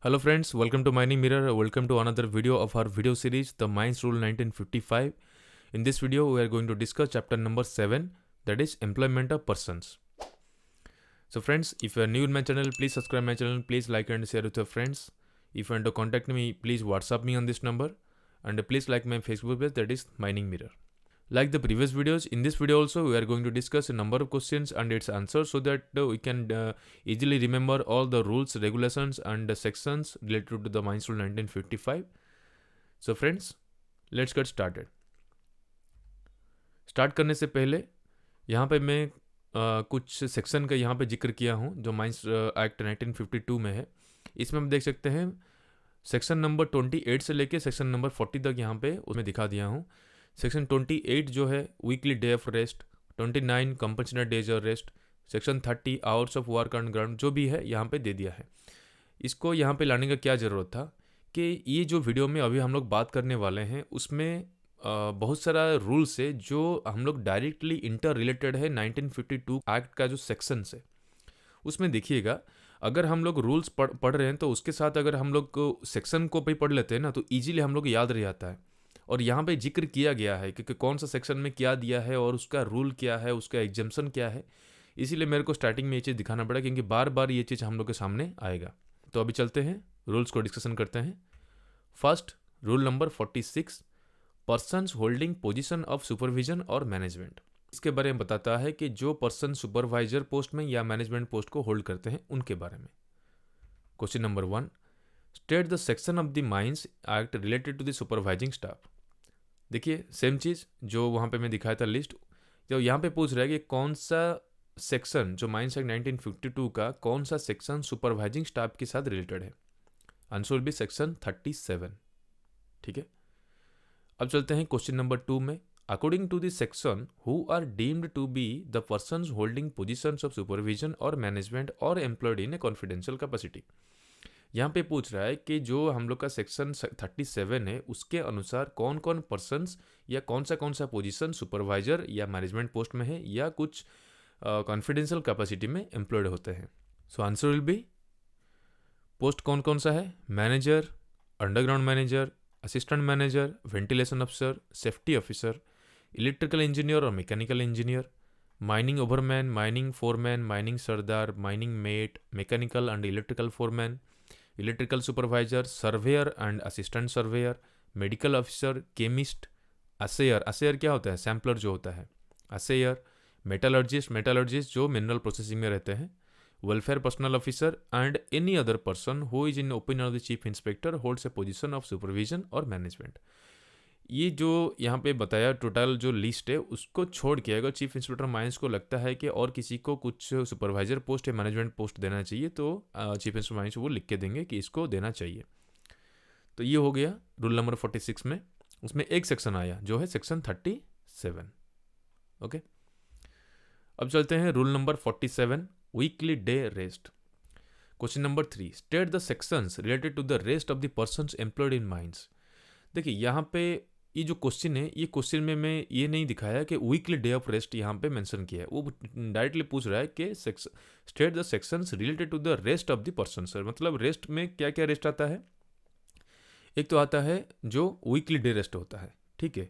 Hello friends, welcome to Mining Mirror. Welcome to another video of our video series, The Mines Rule 1955. In this video, we are going to discuss chapter number 7, that is Employment of Persons. So friends, if you are new in my channel, please subscribe my channel, please like and share with your friends. If you want to contact me, please WhatsApp me on this number. And please like my Facebook page, that is Mining Mirror. Like the previous videos, in this video also we are going to discuss a number of questions and its answers so that we can easily remember all the rules, regulations and sections related to the Mines Rule 1955. So friends, let's get started. Start करने से पहले यहाँ पे मैं कुछ section का यहाँ पे जिक्र किया हूँ जो माइंस एक्ट 1952 में है. इसमें हम देख सकते हैं सेक्शन नंबर 28 से लेके सेक्शन नंबर 40 तक यहाँ पे उसमें दिखा दिया हूँ. सेक्शन 28 जो है weekly day of rest, 29 compulsory days of rest, section 30 hours of work on ground जो भी है यहाँ पे दे दिया है. इसको यहाँ पे लाने का क्या ज़रूरत था कि ये जो वीडियो में अभी हम लोग बात करने वाले हैं उसमें बहुत सारा रूल्स है जो हम लोग डायरेक्टली इंटर रिलेटेड है 1952 एक्ट का जो सेक्शन है उसमें. देखिएगा अगर हम लोग रूल्स पढ़ रहे हैं तो उसके साथ अगर हम लोग सेक्शन को भी पढ़ लेते हैं ना तो ईजिली हम लोग याद रह जाता है. और यहाँ पे जिक्र किया गया है कि कौन सा सेक्शन में क्या दिया है और उसका रूल क्या है, उसका एग्जाम्पशन क्या है. इसीलिए मेरे को स्टार्टिंग में ये चीज़ दिखाना पड़ा क्योंकि बार बार ये चीज़ हम लोग के सामने आएगा. तो अभी चलते हैं रूल्स को डिस्कशन करते हैं. First rule number 46, persons holding position of supervision और मैनेजमेंट. इसके बारे में बताता है कि जो पर्सन सुपरवाइजर पोस्ट में या मैनेजमेंट पोस्ट को होल्ड करते हैं उनके बारे में. Question number 1, state the section of the mines act related to the supervising staff. देखिए सेम चीज़ जो वहाँ पे मैं दिखाया था लिस्ट, जो यहाँ पे पूछ रहा है कि कौन सा सेक्शन जो माइंस एक्ट 1952 का कौन सा सेक्शन सुपरवाइजिंग स्टाफ के साथ रिलेटेड है. Answer will B section 37. ठीक है, अब चलते हैं क्वेश्चन नंबर 2 में. According to the section who are deemed to be the persons holding positions of supervision और मैनेजमेंट और employed in a confidential capacity. यहाँ पे पूछ रहा है कि जो हम लोग का सेक्शन 37 है उसके अनुसार कौन कौन पर्सन्स या कौन सा पोजीशन सुपरवाइजर या मैनेजमेंट पोस्ट में है या कुछ कॉन्फिडेंशियल कैपेसिटी में एम्प्लॉयड होते हैं. So answer will be post कौन सा है, manager, underground manager, assistant manager, ventilation अफसर, सेफ्टी ऑफिसर, इलेक्ट्रिकल इंजीनियर और mechanical engineer, mining overman, mining foreman, mining sardar, mining mate, mechanical and electrical foreman, electrical supervisor, surveyor and assistant surveyor, medical officer, chemist, assayer. Assayer क्या होता है, sampler जो होता है, assayer, metallurgist जो mineral processing में रहते हैं, welfare personnel officer and any other person who is in opinion of the chief inspector holds A position of supervision और मैनेजमेंट. ये जो यहाँ पे बताया टोटल जो लिस्ट है उसको छोड़ के अगर चीफ इंस्पेक्टर माइंस को लगता है कि और किसी को कुछ सुपरवाइजर पोस्ट या मैनेजमेंट पोस्ट देना चाहिए तो चीफ इंस्पेक्टर माइंस वो लिख के देंगे कि इसको देना चाहिए. तो ये हो गया रूल नंबर 46 में. उसमें एक सेक्शन आया जो है सेक्शन 37. ओके, अब चलते हैं rule number 47, weekly day rest. Question number 3, state the sections related to the rest of the persons employed in mines. देखिए यहाँ पे ये जो क्वेश्चन है ये क्वेश्चन में मैं ये नहीं दिखाया कि वीकली डे ऑफ रेस्ट यहाँ पे मेंशन किया है. वो डायरेक्टली पूछ रहा है कि state the sections related to the rest of the person. Sir मतलब रेस्ट में क्या क्या रेस्ट आता है. एक तो आता है जो वीकली डे रेस्ट होता है. ठीक है,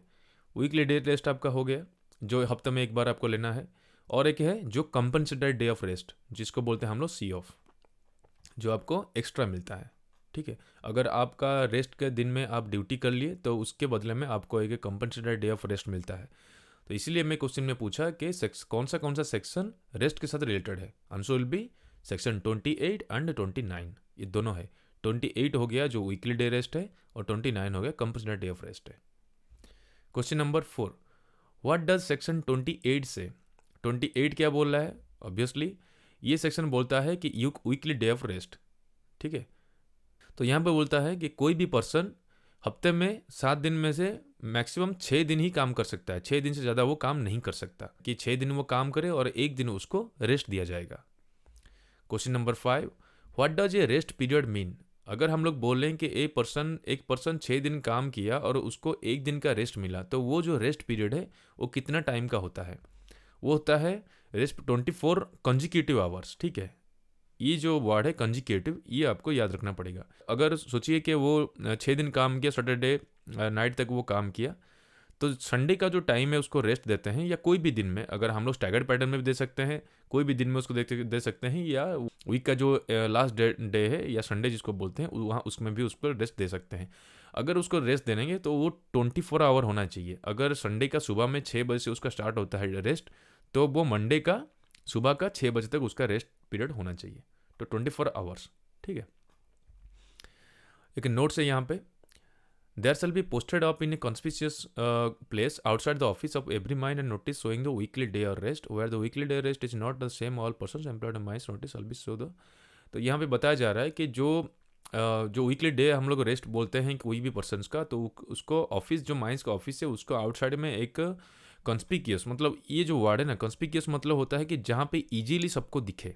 वीकली डे रेस्ट आपका हो गया जो हफ्ते में एक बार आपको लेना है. और एक है जो कंपनसेटेड डे ऑफ रेस्ट जिसको बोलते हैं हम लोग सी ऑफ, जो आपको एक्स्ट्रा मिलता है. ठीक है, अगर आपका रेस्ट के दिन में आप ड्यूटी कर लिए तो उसके बदले में आपको एक कंपनसेटेड डे ऑफ रेस्ट मिलता है. तो इसीलिए मैं क्वेश्चन में पूछा कि कौन सा सेक्शन रेस्ट के साथ रिलेटेड है. Answer will B section 28 and 29. ये दोनों है. 28 हो गया जो वीकली डे रेस्ट है और 29 हो गया कंपनसेटेड डे ऑफ रेस्ट है. Question number 4, what does section 28 से. 28 क्या बोल रहा है. ऑब्वियसली ये सेक्शन बोलता है कि you weekly day of rest. ठीक है, तो यहाँ पे बोलता है कि कोई भी पर्सन हफ्ते में 7 दिन में से मैक्सिमम 6 दिन ही काम कर सकता है. 6 दिन से ज़्यादा वो काम नहीं कर सकता कि 6 दिन वो काम करे और एक दिन उसको रेस्ट दिया जाएगा. Question number 5, what does a rest period mean. अगर हम लोग बोल रहे हैं कि एक पर्सन 6 दिन काम किया और उसको एक दिन का रेस्ट मिला तो वो जो रेस्ट पीरियड है वो कितना टाइम का होता है. वो होता है रेस्ट 24 कंजिक्यूटिव आवर्स. ठीक है, ये जो वर्ड है कंजिक्यूटिव, ये आपको याद रखना पड़ेगा। अगर सोचिए कि वो 6 दिन काम किया, सैटरडे नाइट तक वो काम किया, तो संडे का जो टाइम है उसको रेस्ट देते हैं, या कोई भी दिन में, अगर हम लोग स्टैगर्ड पैटर्न में भी दे सकते हैं, कोई भी दिन में उसको दे सकते हैं, या वीक का जो लास्ट डे है या संडे जिसको बोलते हैं वहाँ उसमें भी उसको रेस्ट दे सकते हैं। अगर उसको रेस्ट देंगे तो वो 24 आवर होना चाहिए। अगर संडे का सुबह में 6 बजे से उसका स्टार्ट होता है रेस्ट, तो वो मंडे का सुबह का 6 बजे तक उसका रेस्ट पीरियड होना चाहिए, तो 24 आवर्स। ठीक है, एक नोट है यहाँ पे, there shall be posted up in a conspicuous place outside the office of every mine and notice showing the weekly day or rest, where the weekly day rest is not the same all persons employed in mines notice shall be show the। तो यहाँ पे बताया जा रहा है कि जो weekly day हम लोग रेस्ट बोलते हैं कोई भी पर्सनस का, तो उसको ऑफिस, जो माइंस का ऑफिस है उसको आउटसाइड में एक कंस्पिक्यूस, मतलब ये जो वर्ड है ना कंस्पिक्यूस, मतलब होता है कि जहाँ पे इजीली सबको दिखे,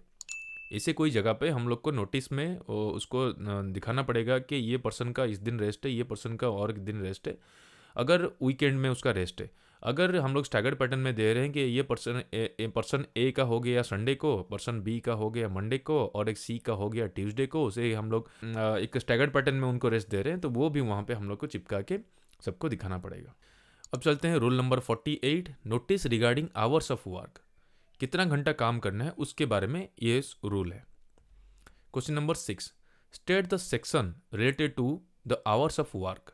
ऐसे कोई जगह पे हम लोग को नोटिस में उसको दिखाना पड़ेगा कि ये पर्सन का इस दिन रेस्ट है, ये पर्सन का और एक दिन रेस्ट है, अगर वीकेंड में उसका रेस्ट है। अगर हम लोग स्टैगर्ड पैटर्न में दे रहे हैं कि ये पर्सन ए का हो गया संडे को, पर्सन बी का हो गया मंडे को, और एक सी का हो गया ट्यूसडे को, उसे हम लोग एक स्टैगर्ड पैटर्न में उनको रेस्ट दे रहे हैं, तो वो भी वहाँ पे हम लोग को चिपका के सबको दिखाना पड़ेगा। अब चलते हैं rule number 48, notice regarding hours of work. कितना घंटा काम करना है उसके बारे में ये रूल है। Question number 6, state the section related to the hours of work.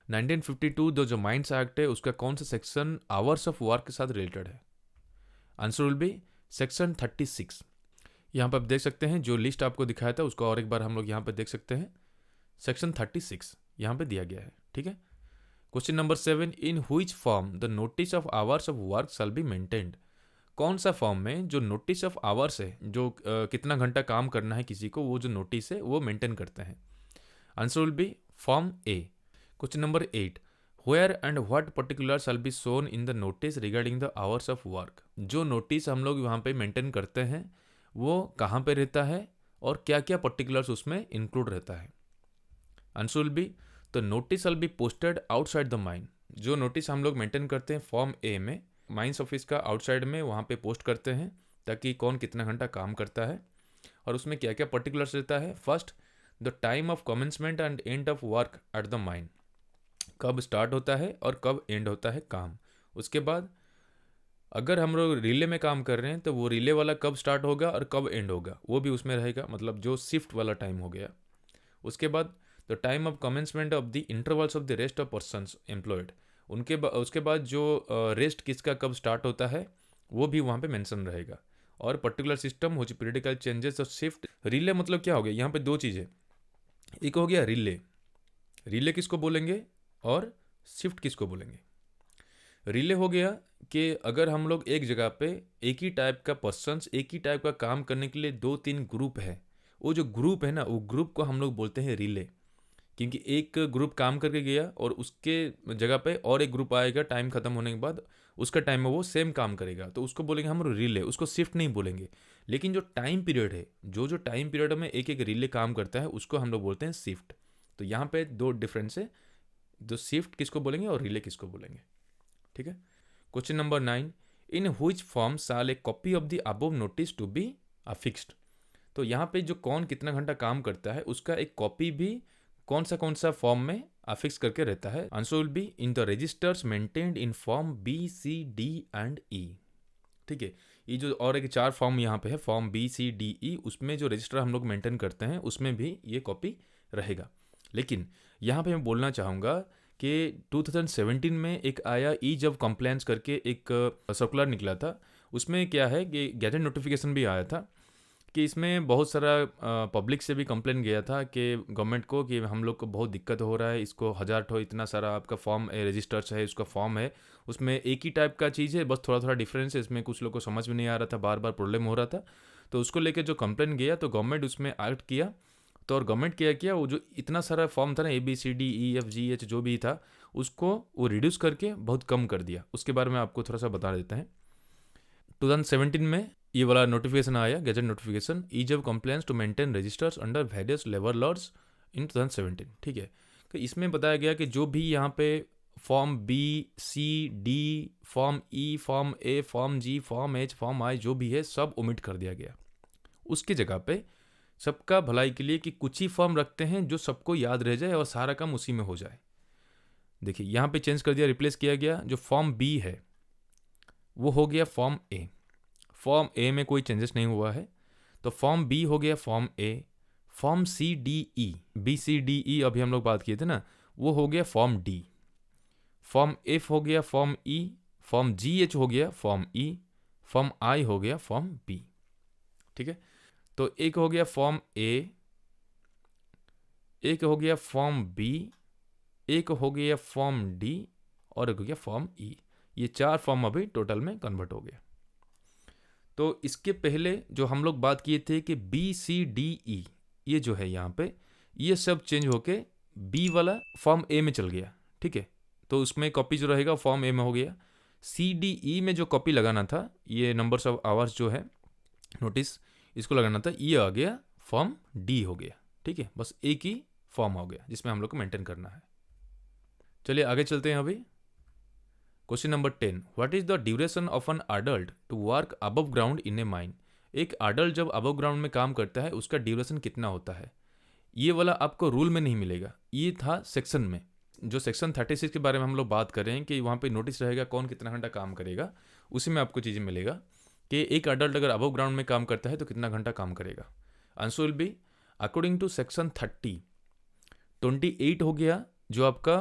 1952 जो माइंस एक्ट है उसका कौन सा सेक्शन आवर्स ऑफ वर्क के साथ रिलेटेड है? Answer will B section 36। यहाँ पर आप देख सकते हैं, जो लिस्ट आपको दिखाया था उसको और एक बार हम लोग यहाँ पर देख सकते हैं, सेक्शन 36 यहाँ पे दिया गया है। ठीक है, question number 7, in which form the notice of hours of work shall be maintained. कौन सा फॉर्म में जो नोटिस ऑफ आवर्स है, जो कितना घंटा काम करना है किसी को, वो जो नोटिस है वो मेंटेन करते हैं? Answer will be form A. Question number 8, where and what particular shall be shown in the notice regarding the hours of work. जो नोटिस हम लोग वहाँ पे मेंटेन करते हैं वो कहाँ पे रहता है और क्या क्या पर्टिकुलर्स उसमें इंक्लूड रहता है? Answer will be the notice shall be posted outside the mine. जो नोटिस हम लोग मेंटेन करते हैं फॉर्म ए में, माइंस ऑफिस का आउटसाइड में वहाँ पे पोस्ट करते हैं, ताकि कौन कितना घंटा काम करता है और उसमें क्या क्या पर्टिकुलर्स रहता है। First, the time of commencement and end of work at the mine, कब स्टार्ट होता है और कब एंड होता है काम। उसके बाद अगर हम लोग रिले में काम कर रहे हैं तो वो रिले वाला कब स्टार्ट होगा और कब एंड होगा वो भी उसमें रहेगा, मतलब जो शिफ्ट वाला टाइम हो गया। उसके बाद the time of commencement of the intervals of the rest of persons employed, उसके बाद जो रेस्ट किसका कब स्टार्ट होता है वो भी वहाँ पे मेंशन रहेगा। और पर्टिकुलर सिस्टम हो पीरियडिकल चेंजेस और शिफ्ट। रिले मतलब क्या हो गया, यहाँ पे दो चीज़ें, एक हो गया रिले, रिले किसको बोलेंगे और शिफ्ट किसको बोलेंगे। रिले हो गया कि अगर हम लोग एक जगह पे एक ही टाइप का पर्सन्स एक ही टाइप का काम करने के लिए 2-3 ग्रुप है, वो जो ग्रुप है ना वो ग्रुप को हम लोग बोलते हैं रिले, क्योंकि एक ग्रुप काम करके गया और उसके जगह पे और एक ग्रुप आएगा टाइम खत्म होने के बाद, उसका टाइम में वो सेम काम करेगा, तो उसको बोलेंगे हम रिले, उसको शिफ्ट नहीं बोलेंगे। लेकिन जो टाइम पीरियड है, जो टाइम पीरियड में एक एक रिले काम करता है उसको हम लोग बोलते हैं शिफ्ट। तो यहाँ पे दो डिफरेंस है, जो शिफ्ट किसको बोलेंगे और रिले किसको बोलेंगे। ठीक है, question number 9, in which form shall a copy of the above notice to be affixed. तो यहाँ पे जो कौन कितना घंटा काम करता है उसका एक कॉपी भी कौन सा फॉर्म में अफिक्स करके रहता है। Answer will be in the registers maintained in form B C D and E. ठीक है, ये जो और एक 4 फॉर्म यहाँ पे है, form B C D E, उसमें जो रजिस्टर हम लोग मेंटेन करते हैं उसमें भी ये कॉपी रहेगा। लेकिन यहाँ पे मैं बोलना चाहूँगा कि 2017 में एक आया ईज ऑफ कंप्लेंट्स करके एक सर्कुलर निकला था, उसमें क्या है कि गैजेट नोटिफिकेशन भी आया था कि इसमें बहुत सारा पब्लिक से भी कंप्लेन गया था कि गवर्नमेंट को कि हम लोग को बहुत दिक्कत हो रहा है, इसको 1000 ठो इतना सारा आपका फॉर्म रजिस्टर्स है, उसका फॉर्म है, उसमें एक ही टाइप का चीज़ है, बस थोड़ा थोड़ा डिफरेंस है, इसमें कुछ लोग को समझ में नहीं आ रहा था, बार बार प्रॉब्लम हो रहा था। तो उसको लेकर जो कंप्लेन गया तो गवर्नमेंट उसमें एक्ट किया। तो और गवर्नमेंट क्या किया, वो जो इतना सारा फॉर्म था ना ABCDEFGH जो भी था उसको वो रिड्यूस करके बहुत कम कर दिया। उसके बारे में आपको थोड़ा सा बता देते हैं। 2017 में ये वाला नोटिफिकेशन आया, gazette notification, ease of complaints to maintain registers under various labour laws in 2017। ठीक है, तो इसमें बताया गया कि जो भी यहाँ पे form B C D, form E, form A, form G, form H, form I जो भी है सब ओमिट कर दिया गया। उसकी जगह पे सबका भलाई के लिए कि कुछ ही फॉर्म रखते हैं जो सबको याद रह जाए और सारा काम उसी में हो जाए। देखिए यहाँ पे चेंज कर दिया, रिप्लेस किया गया। जो फॉर्म बी है वो हो गया फॉर्म ए। फॉर्म ए में कोई चेंजेस नहीं हुआ है, तो फॉर्म बी हो गया form A. Form C D E, B C D E अभी हम लोग बात किए थे ना, वो हो गया फॉर्म डी। फॉर्म एफ हो गया फॉर्म ई। फॉर्म जी एच हो गया फॉर्म ई। फॉर्म आई हो गया फॉर्म बी। ठीक है, तो एक हो गया फॉर्म ए, एक हो गया फॉर्म बी, एक हो गया फॉर्म डी और एक हो गया फॉर्म ई। ये 4 फॉर्म अभी टोटल में कन्वर्ट हो गया। तो इसके पहले जो हम लोग बात किए थे कि बी सी डी ई, ये जो है यहाँ पे, ये सब चेंज होके बी वाला फॉर्म ए में चल गया। ठीक है, तो उसमें कॉपी जो रहेगा फॉर्म ए में हो गया। सी डी ई में जो कॉपी लगाना था, ये नंबर्स ऑफ आवर्स जो है नोटिस, इसको लगाना था, ये आ गया फॉर्म डी हो गया। ठीक है, बस एक ही फॉर्म हो गया जिसमें हम लोग को मेंटेन करना है। चलिए आगे चलते हैं अभी। Question number 10, what is the duration of an adult to work above ground in a mine. एक अडल्ट जब अबव ग्राउंड में काम करता है उसका ड्यूरेशन कितना होता है। ये वाला आपको रूल में नहीं मिलेगा, ये था सेक्शन में। जो सेक्शन 36 के बारे में हम लोग बात कर रहे हैं कि वहाँ पे नोटिस रहेगा कौन कितना घंटा काम करेगा, उसी में आपको चीज़ें मिलेगा कि एक अडल्ट अगर अबव ग्राउंड में काम करता है तो कितना घंटा काम करेगा। Answer will be according to section 28 हो गया जो आपका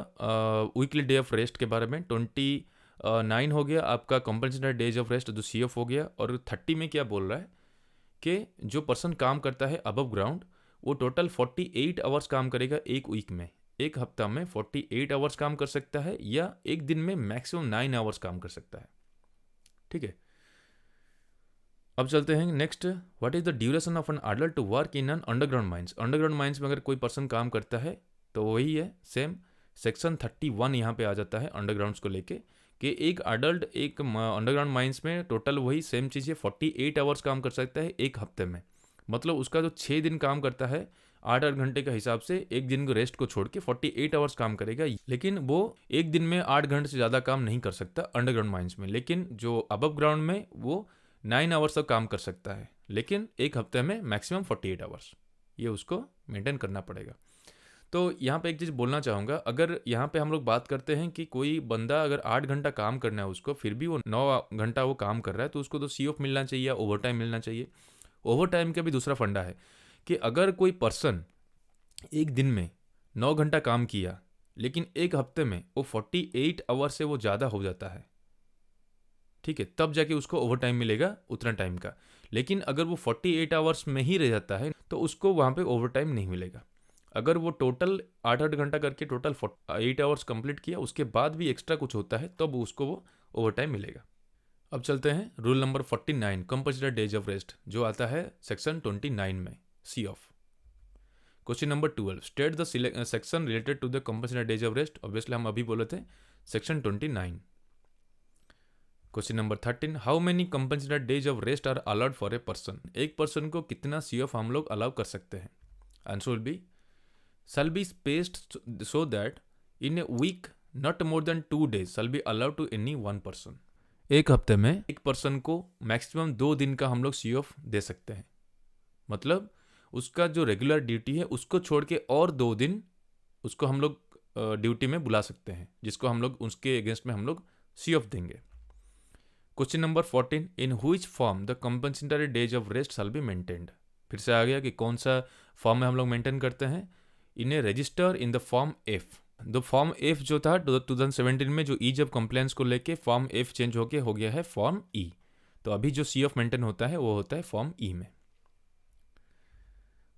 वीकली डे ऑफ रेस्ट के बारे में, 29 हो गया आपका कंपनसेटेड डेज ऑफ रेस्ट जो CF हो गया, और 30 में क्या बोल रहा है कि जो पर्सन काम करता है अबव ग्राउंड वो टोटल 48 आवर्स काम करेगा एक वीक में। एक हफ्ता में 48 आवर्स काम कर सकता है या एक दिन में मैक्सिमम 9 आवर्स काम कर सकता है। ठीक है, अब चलते हैं next. What is the duration of an adult to work in an underground mines. Underground mines में अगर कोई पर्सन काम करता है तो वही है सेम, सेक्शन 31 यहाँ पे आ जाता है अंडरग्राउंड्स को लेके कि एक अडल्ट एक अंडरग्राउंड माइंस में टोटल वही सेम चीज़ है 48 आवर्स काम कर सकता है एक हफ्ते में। मतलब उसका जो 6 दिन काम करता है 8-8 घंटे का हिसाब से, एक दिन को रेस्ट को छोड़ के 48 आवर्स काम करेगा, लेकिन वो एक दिन में 8 घंटे से ज़्यादा काम नहीं कर सकता अंडरग्राउंड माइंस में। लेकिन जो अबव ग्राउंड में वो 9 आवर्स तक काम कर सकता है, लेकिन एक हफ्ते में मैक्सिमम 48 आवर्स, ये उसको मेंटेन करना पड़ेगा। तो यहाँ पे एक चीज़ बोलना चाहूँगा, अगर यहाँ पे हम लोग बात करते हैं कि कोई बंदा अगर 8 घंटा काम करना है उसको, फिर भी वो 9 घंटा वो काम कर रहा है, तो उसको तो CF मिलना चाहिए या ओवर टाइम मिलना चाहिए। ओवर टाइम का भी दूसरा फंडा है कि अगर कोई पर्सन एक दिन में 9 घंटा काम किया लेकिन एक हफ्ते में वो 48 आवर से वो ज़्यादा हो जाता है, ठीक है, तब जाके उसको ओवर टाइम मिलेगा उतना टाइम का। लेकिन अगर वो 48 आवर्स में ही रह जाता है तो उसको वहाँ पे ओवर टाइम नहीं मिलेगा। अगर वो टोटल 8-8 घंटा करके टोटल 8 आवर्स कंप्लीट किया, उसके बाद भी एक्स्ट्रा कुछ होता है तब उसको वो ओवर टाइम मिलेगा। अब चलते हैं rule number 49, compulsory days of rest, जो आता है सेक्शन 29 में CF। Question number 12, state the section related to the compulsory days of rest. Obviously हम अभी बोले थे section 29। Question number 13, how many compulsory days of rest are allowed for a person. एक person को कितना CF हम लोग अलाउ कर सकते हैं। Answer will be shall be spaced so that in a week not more than 2 days shall be allowed to any one person। एक हफ्ते में एक पर्सन को मैक्सिमम 2 दिन का हम लोग CF दे सकते हैं। मतलब उसका जो रेगुलर ड्यूटी है उसको छोड़ के और 2 दिन उसको हम लोग ड्यूटी में बुला सकते हैं, जिसको हम लोग उसके अगेंस्ट में हम लोग CF देंगे। Question number 14, in which form the compensatory days of rest shall be maintained. फिर से आ गया कि कौन सा फॉर्म में हम लोग मेंटेन करते हैं। इन्हें register in the form F। The form F जो था 2017 में जो ईज ऑफ कंप्लेंट्स को लेके फॉर्म F चेंज होके हो गया है फॉर्म E। तो अभी जो CF मेंटेन होता है वो होता है फॉर्म E में।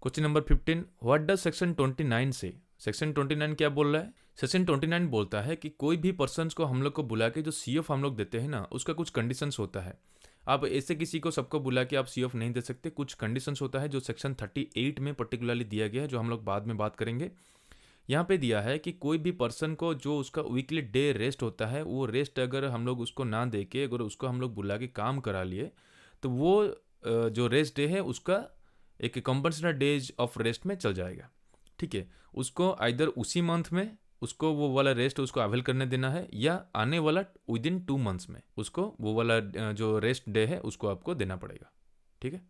Question number 15, what does section 29 से। सेक्शन 29 क्या बोल रहा है। सेक्शन 29 बोलता है कि कोई भी पर्सन को हम लोग को बुला के जो CF हम लोग देते हैं ना, उसका कुछ कंडीशंस होता है। आप ऐसे किसी को सबको बुला के आप CF नहीं दे सकते, कुछ कंडीशंस होता है जो सेक्शन 38 में पर्टिकुलरली दिया गया है, जो हम लोग बाद में बात करेंगे। यहाँ पे दिया है कि कोई भी पर्सन को जो उसका वीकली डे रेस्ट होता है, वो रेस्ट अगर हम लोग उसको ना दे के अगर उसको हम लोग बुला के काम करा लिए तो वो जो रेस्ट डे है उसका एक कंपल्सरी डेज ऑफ रेस्ट में चल जाएगा। ठीक है, उसको आइदर उसी मंथ में उसको वो वाला रेस्ट उसको अवेल करने देना है, या आने वाला विदिन 2 मंथ्स में उसको वो वाला जो रेस्ट डे है उसको आपको देना पड़ेगा। ठीक है,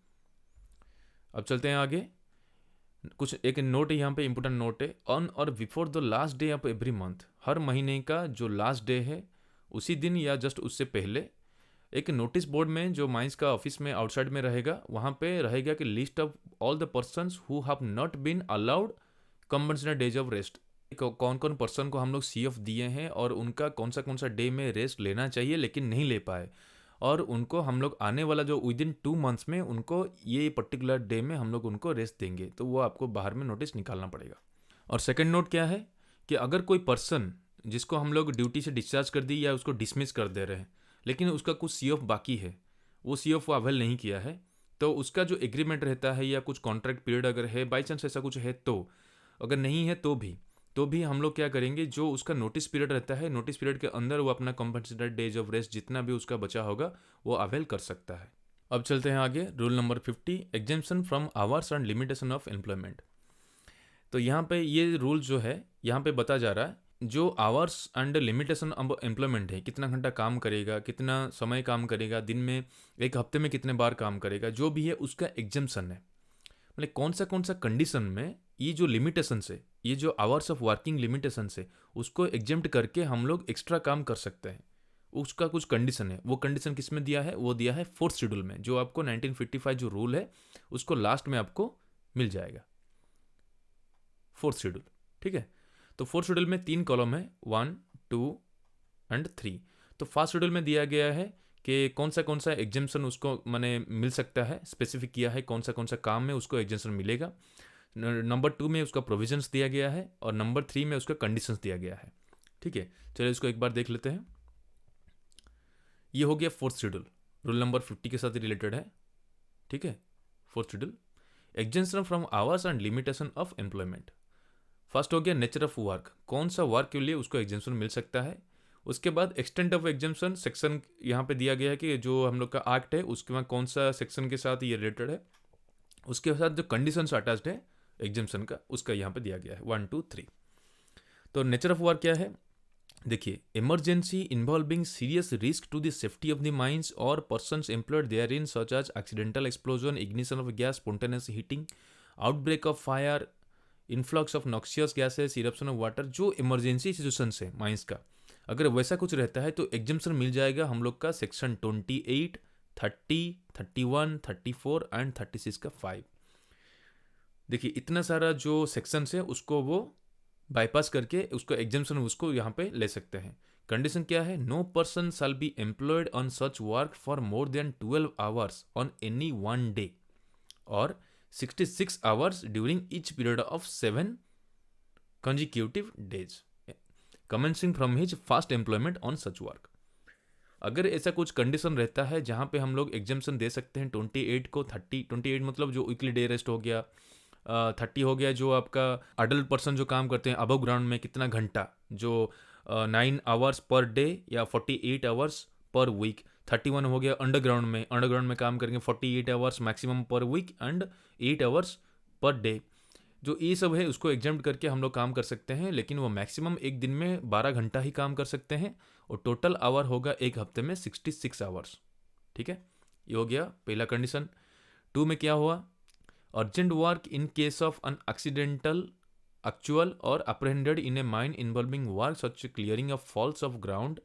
अब चलते हैं आगे। कुछ एक नोट है यहाँ पे, इम्पोर्टेंट नोट है, on or before the last day of every month, हर महीने का जो लास्ट डे है उसी दिन या जस्ट उससे पहले एक नोटिस बोर्ड में जो माइंस का ऑफिस में आउटसाइड में रहेगा, वहाँ पे रहेगा कि list of all the persons who have not been allowed compensated days of rest. कौन कौन पर्सन को हम लोग CF दिए हैं और उनका कौन सा डे में रेस्ट लेना चाहिए लेकिन नहीं ले पाए, और उनको हम लोग आने वाला जो विद इन 2 मंथ्स में उनको ये पर्टिकुलर डे में हम लोग उनको रेस्ट देंगे, तो वो आपको बाहर में नोटिस निकालना पड़ेगा। और सेकंड नोट क्या है कि अगर कोई पर्सन जिसको हम लोग ड्यूटी से डिस्चार्ज कर दी या उसको डिसमिस कर दे रहे हैं लेकिन उसका कुछ CF बाकी है, वो CF वो अवेल नहीं किया है, तो उसका जो एग्रीमेंट रहता है या कुछ कॉन्ट्रैक्ट पीरियड अगर है, बाई चांस ऐसा कुछ है, तो अगर नहीं है तो भी हम लोग क्या करेंगे, जो उसका नोटिस पीरियड रहता है, नोटिस पीरियड के अंदर वो अपना कंपनसेटेड डेज ऑफ रेस्ट जितना भी उसका बचा होगा वो अवेल कर सकता है। अब चलते हैं आगे, rule number 50, exemption from hours and limitation of employment. तो यहाँ पे ये रूल जो है यहाँ पे बता जा रहा है, जो hours and limitation of employment है, कितना घंटा काम करेगा, कितना समय काम करेगा, दिन में एक हफ्ते में कितने बार काम करेगा, जो भी है उसका एग्जेम्पशन है। मतलब कौन सा कंडीशन में ये जो लिमिटेशन से, ये जो आवर्स ऑफ वर्किंग लिमिटेशन से उसको एग्जेम्प्ट करके हम लोग एक्स्ट्रा काम कर सकते हैं, उसका कुछ कंडीशन है। वो कंडीशन किस में दिया है, वो दिया है फोर्थ शेड्यूल में, जो आपको 1955 जो रूल है उसको लास्ट में आपको मिल जाएगा, फोर्थ शेड्यूल। ठीक है, तो फोर्थ शेड्यूल में 3 कॉलम है, 1, 2 एंड 3। तो फर्स्ट शेड्यूल में दिया गया है कि कौन सा एग्जेम्पशन उसको माने मिल सकता है, स्पेसिफिक किया है कौन सा काम में उसको एग्जेम्पशन मिलेगा। नंबर 2 में उसका प्रोविजंस दिया गया है और नंबर 3 में उसका कंडीशंस दिया गया है। ठीक है, चलिए इसको एक बार देख लेते हैं। ये हो गया फोर्थ शेड्यूल, रूल नंबर 50 के साथ रिलेटेड है। ठीक है, fourth schedule, exemption from hours and limitation of employment. First हो गया नेचर ऑफ वर्क, कौन सा वर्क के लिए उसको एग्जेम्पशन मिल सकता है। उसके बाद एक्सटेंट ऑफ एग्जेम्पशन सेक्शन यहाँ पे दिया गया है कि जो हम लोग का एक्ट है उसके बाद कौन सा सेक्शन के साथ ये रिलेटेड है। उसके साथ जो कंडीशंस अटैच्ड है एग्जेम्पशन का, उसका यहाँ पे दिया गया है 1, 2, 3। तो नेचर ऑफ वर्क क्या है, देखिए, emergency involving serious risk to the safety of the mines or persons employed there in such as accidental explosion, ignition of gas, spontaneous heating, outbreak of fire, influx of noxious gases, irruption of water, जो emergency situations है mines का, अगर वैसा कुछ रहता है तो exemption मिल जाएगा हम लोग का सेक्शन 28, 30, 31, 34 एंड 36 का 5। देखिए, इतना सारा जो सेक्शंस है उसको वो बाईपास करके उसको एग्जेम्पशन उसको यहाँ पे ले सकते हैं। कंडीशन क्या है, no person shall be employed on such work for more than 12 hours on any one day और 66 hours during each period of 7 consecutive days commencing from his first employment on such work। अगर ऐसा कुछ condition रहता है जहाँ पे हम लोग एग्जेम्पशन दे सकते हैं 28 को 30, 28 मतलब जो वीकली डे रेस्ट हो गया, 30 हो गया जो आपका अडल्ट पर्सन जो काम करते हैं अबव ग्राउंड में कितना घंटा, जो 9 आवर्स पर डे या 48 आवर्स पर वीक, 31 हो गया अंडरग्राउंड में काम करेंगे 48 hours maximum per week and 8 hours per day. जो ये सब है उसको एग्जाम्प्ट करके हम लोग काम कर सकते हैं, लेकिन वो मैक्सिमम एक दिन में 12 घंटा ही काम कर सकते हैं और टोटल आवर होगा एक हफ्ते में 66 आवर्स। ठीक है, ये हो गया पहला कंडीशन। 2 में क्या हुआ, urgent work in case of an accidental actual or apprehended in a mine involving work such clearing of falls of ground,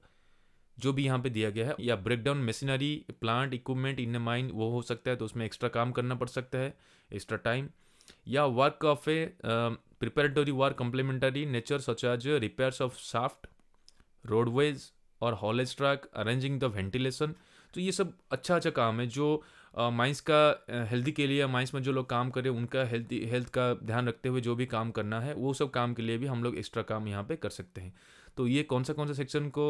जो भी यहाँ पे दिया गया है, या breakdown machinery plant equipment in a mine, वो हो सकता है, तो उसमें एक्स्ट्रा काम करना पड़ सकता है, एक्स्ट्रा टाइम। या work of a preparatory work complementary nature such as repairs of shaft, roadways or haulage track, arranging the ventilation. तो ये सब अच्छा काम है जो माइंस का हेल्दी के लिए, माइंस में जो लोग काम करें उनका हेल्थ का ध्यान रखते हुए जो भी काम करना है वो सब काम के लिए भी हम लोग एक्स्ट्रा काम यहाँ पे कर सकते हैं। तो ये कौन सा सेक्शन को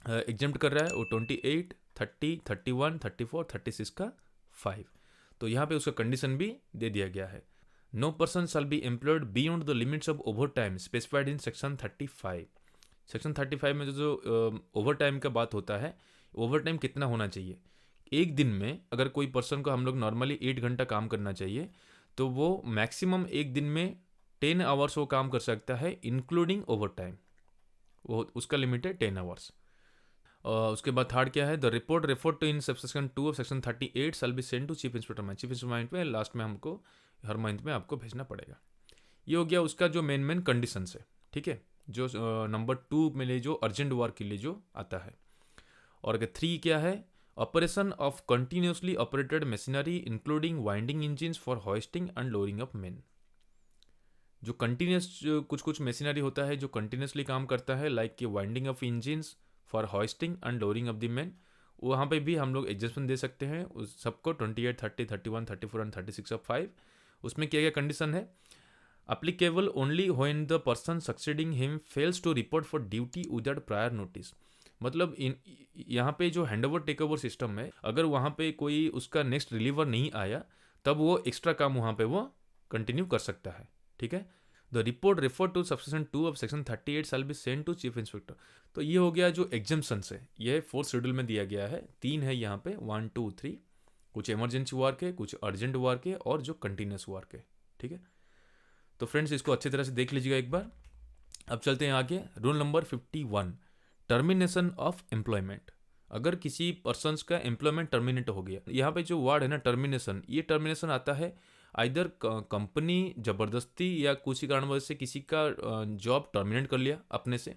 एग्जेम्प्ट कर रहा है, वो 28, 30, 31, 34, 36 का 5। तो यहाँ पे उसका कंडीशन भी दे दिया गया है, no person shall be employed beyond the limits of over time specified in section 35। Section 35 में जो ओवर टाइम का बात होता है, ओवर टाइम कितना होना चाहिए, एक दिन में अगर कोई पर्सन को हम लोग नॉर्मली 8 घंटा काम करना चाहिए तो वो मैक्सिमम एक दिन में 10 आवर्स वो काम कर सकता है इंक्लूडिंग ओवर टाइम, वो उसका लिमिट है 10 आवर्स। उसके बाद थर्ड क्या है, the report refer to in subsection 2 of section 38 shall be send to chief inspector mine. Chief inspector mine पे लास्ट में हमको हर मंथ में आपको भेजना पड़ेगा। ये हो गया उसका जो मेन कंडीशन है, ठीक है, जो नंबर 2 में ले जो अर्जेंट वर्क के लिए जो आता है। और अगर 3 क्या है, operation of continuously operated machinery including winding engine for hoisting and lowering of main. जो कंटिन्यूस कुछ कुछ मशीनरी होता है जो कंटिन्यूसली काम करता है, लाइक कि winding of engines for hoisting and lowering of the main, वहाँ पे भी हम लोग एडजस्टमेंट दे सकते हैं उस सबको 28, 30, 31, 34 एंड 36 ऑफ 5। उसमें क्या क्या कंडीशन है, applicable only when the person succeeding him fails to report for duty without prior notice। मतलब इन यहाँ पे जो hand over take over system है, अगर वहाँ पे कोई उसका नेक्स्ट रिलीवर नहीं आया तब वो एक्स्ट्रा काम वहाँ पे वो कंटिन्यू कर सकता है, ठीक है। The report refer to subsection 2 of section 38 shall be send to chief inspector. तो ये हो गया जो एग्जम्पशंस है, ये 4th शेड्यूल में दिया गया है। 3 है यहाँ पे, 1, 2, 3। कुछ इमरजेंसी वर्क है, कुछ अर्जेंट वर्क है और जो कंटिन्यूस वर्क है, ठीक है। तो फ्रेंड्स इसको अच्छी तरह से देख लीजिएगा एक बार। अब चलते हैं आगे। Rule number 51, termination of employment. अगर किसी पर्सन का एम्प्लॉयमेंट टर्मिनेट हो गया, यहाँ पे जो वर्ड है ना टर्मिनेशन, ये टर्मिनेशन आता है आइदर कंपनी ज़बरदस्ती या किसी कारणवश से किसी का जॉब टर्मिनेट कर लिया अपने से,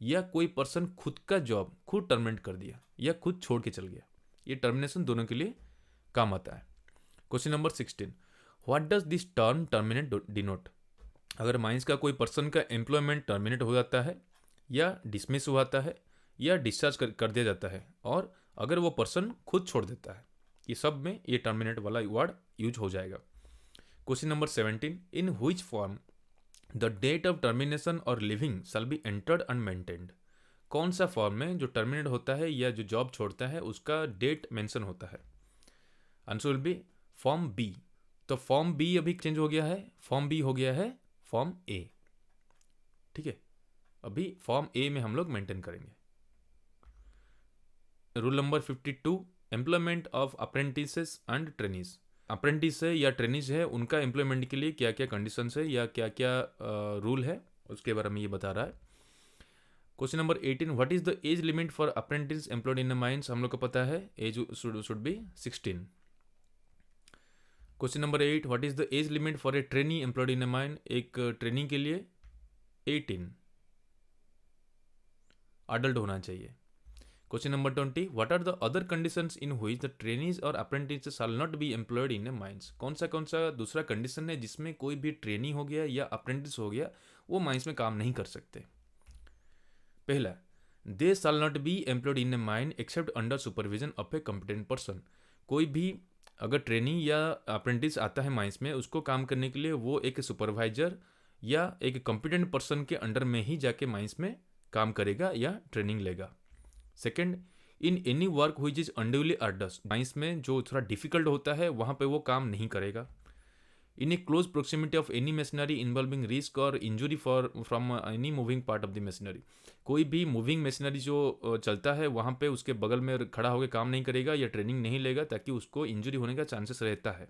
या कोई पर्सन खुद का जॉब खुद टर्मिनेट कर दिया या खुद छोड़ के चल गया। ये टर्मिनेशन दोनों के लिए काम आता है। Question number 16, what does this term terminate denote. अगर माइंस का कोई पर्सन का एम्प्लॉयमेंट टर्मिनेट हो जाता है या डिसमिस हो जाता है या डिस्चार्ज कर दिया जाता है, और अगर वो पर्सन खुद छोड़ देता है, ये सब में ये टर्मिनेट वाला वर्ड यूज हो जाएगा। Question number 17, in which form the date of termination or leaving shall be entered and maintained. कौन सा फॉर्म में जो टर्मिनेट होता है या जो जॉब छोड़ता है उसका डेट मेंशन होता है। Answer will be form B. तो फॉर्म बी अभी चेंज हो गया है, फॉर्म बी हो गया है फॉर्म ए, ठीक है। अभी फॉर्म ए में हम लोग मेंटेन करेंगे। Rule number 52, employment of apprentices and trainees. Apprentice है या ट्रेनीज है, उनका एम्प्लॉयमेंट के लिए क्या क्या कंडीशंस है या क्या क्या रूल है, उसके बारे में ये बता रहा है। Question number 18, what is the age limit for apprentice employed in the mines. हम लोग को पता है age should be 16। Question number 8, what is the age limit for a trainee employed in a mine. एक ट्रेनिंग के लिए 18 adult होना चाहिए। Question number 20, what are the other conditions in which the trainees और apprentice shall not be employed in A mines. कौन सा दूसरा condition है जिसमें कोई भी ट्रेनी हो गया या अप्रेंटिस हो गया वो माइंस में काम नहीं कर सकते। पहला, they shall not be employed in a mine except under supervision of a competent person. कोई भी अगर ट्रेनी या अप्रेंटिस आता है माइंस में, उसको काम करने के लिए वो एक सुपरवाइजर या एक कॉम्पिटेंट पर्सन के अंडर में ही जाके माइंस में काम करेगा या ट्रेनिंग लेगा। Second, in any work which is unduly arduous. Mines में जो थोड़ा डिफिकल्ट होता है वहाँ पे वो काम नहीं करेगा। In a close proximity of any machinery involving risk और injury for from any moving part of the machinery. कोई भी मूविंग मशीनरी जो चलता है वहाँ पे उसके बगल में खड़ा होकर काम नहीं करेगा या ट्रेनिंग नहीं लेगा, ताकि उसको इंजुरी होने का चांसेस रहता है।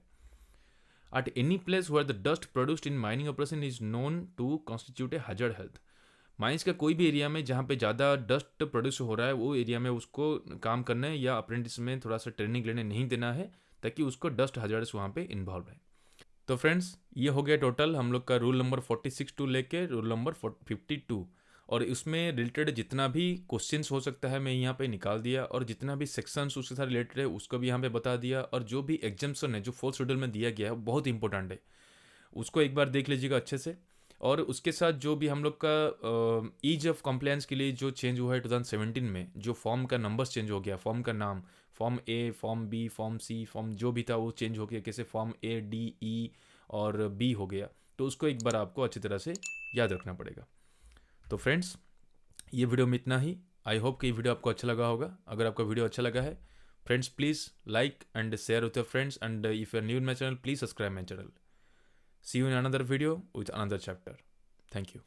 At any place where the dust produced in mining operation is known to constitute a hazard health. Mines का कोई भी एरिया में जहाँ पे ज़्यादा डस्ट प्रोड्यूस हो रहा है वो एरिया में उसको काम करना है या अप्रेंटिस में थोड़ा सा ट्रेनिंग लेने नहीं देना है, ताकि उसको डस्ट हैजर्ड्स वहाँ पे इन्वॉल्व है। तो फ्रेंड्स ये हो गया टोटल हम लोग का रूल नंबर 46 टू लेके रूल नंबर 52, और इसमें रिलेटेड जितना भी क्वेश्चंस हो सकता है मैं यहाँ पे निकाल दिया, और जितना भी सेक्शंस उसके साथ रिलेटेड है उसको भी यहाँ पे बता दिया, और जो भी एग्जाम्पशन है जो 4th शेड्यूल में दिया गया है बहुत इंपॉर्टेंट है, उसको एक बार देख लीजिएगा अच्छे से। और उसके साथ जो भी हम लोग का ईज ऑफ कंप्लायंस के लिए जो चेंज हुआ है 2017 में, जो फॉर्म का नंबर्स चेंज हो गया, फॉर्म का नाम, form A, form B, form C, form जो भी था वो चेंज हो गया, कैसे फॉर्म ए, डी, ई और बी हो गया, तो उसको एक बार आपको अच्छी तरह से याद रखना पड़ेगा। तो फ्रेंड्स ये वीडियो में इतना ही। आई होप कि ये वीडियो आपको अच्छा लगा होगा। अगर आपका वीडियो अच्छा लगा है friends, please like and share with your friends, and if you are new in my channel please subscribe my channel. See you in another video with another chapter. Thank you.